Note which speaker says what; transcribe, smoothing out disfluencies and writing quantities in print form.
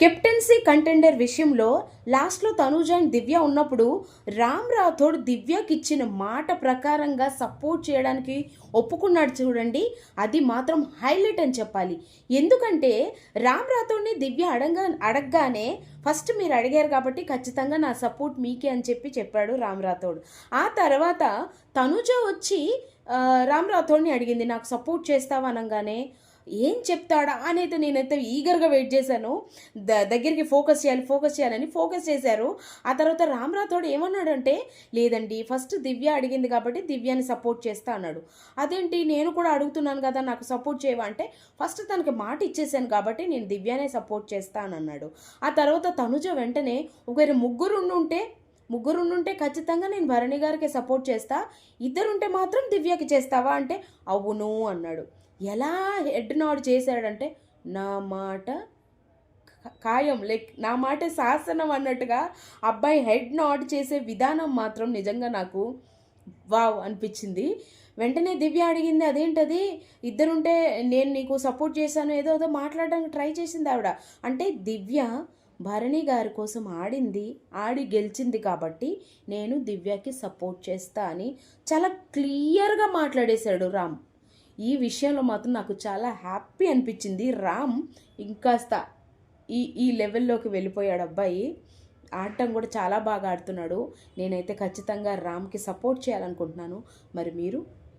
Speaker 1: Captaincy contender విషయంలో లాస్ట్లో Tanuja and దివ్య ఉన్నప్పుడు రామ్ రాథోడ్ దివ్యకి ఇచ్చిన మాట ప్రకారంగా సపోర్ట్ చేయడానికి ఒప్పుకున్నాడు చూడండి. అది మాత్రం హైలైట్ అని చెప్పాలి. ఎందుకంటే రామ్ రాథోడ్ని దివ్య అడగగానే ఫస్ట్ మీరు అడిగారు కాబట్టి ఖచ్చితంగా నా సపోర్ట్ మీకే అని చెప్పాడు రామ్ రాథోడ్. ఆ తర్వాత తనూజ వచ్చి రామ్ రాథోడ్ని అడిగింది, నాకు సపోర్ట్ చేస్తావా అనగానే ఏం చెప్తాడా అనేది నేనైతే ఈగర్గా వెయిట్ చేశాను. దగ్గరికి ఫోకస్ చేయాలని ఫోకస్ చేశారు. ఆ తర్వాత రామ్ రాథోడ్ ఏమన్నాడంటే, లేదండి ఫస్ట్ దివ్య అడిగింది కాబట్టి దివ్యాని సపోర్ట్ చేస్తా అన్నాడు. అదేంటి నేను కూడా అడుగుతున్నాను కదా నాకు సపోర్ట్ చేయవా అంటే, ఫస్ట్ తనకి మాట ఇచ్చేసాను కాబట్టి నేను దివ్యానే సపోర్ట్ చేస్తా అని అన్నాడు. ఆ తర్వాత తనుజ వెంటనే ఒకవేళ ముగ్గురుండుంటే ఖచ్చితంగా నేను భరణి గారికి సపోర్ట్ చేస్తా, ఇద్దరుంటే మాత్రం దివ్యకి చేస్తావా అంటే అవును అన్నాడు. ఎలా హెడ్ నోడ్ చేశాడంటే నా మాట ఖాయం, లైక్ నా మాట శాసనం అన్నట్టుగా అబ్బాయి హెడ్ నోడ్ చేసే విధానం మాత్రం నిజంగా నాకు వావ్ అనిపించింది. వెంటనే దివ్య అడిగింది, అదేంటది ఇద్దరుంటే నేను నీకు సపోర్ట్ చేశాను ఏదో మాట్లాడడానికి ట్రై చేసింది ఆవిడ. అంటే దివ్య భరణి గారి కోసం ఆడి గెలిచింది కాబట్టి నేను దివ్యకి సపోర్ట్ చేస్తా అని చాలా క్లియర్గా మాట్లాడేశాడు రామ్. ఈ విషయంలో మాత్రం నాకు చాలా హ్యాపీ అనిపించింది. రామ్ ఇంకాస్త ఈ లెవెల్లోకి వెళ్ళిపోయాడు అబ్బాయి. ఆడటం కూడా చాలా బాగా ఆడుతున్నాడు. నేనైతే ఖచ్చితంగా రామ్కి సపోర్ట్ చేయాలనుకుంటున్నాను. మరి మీరు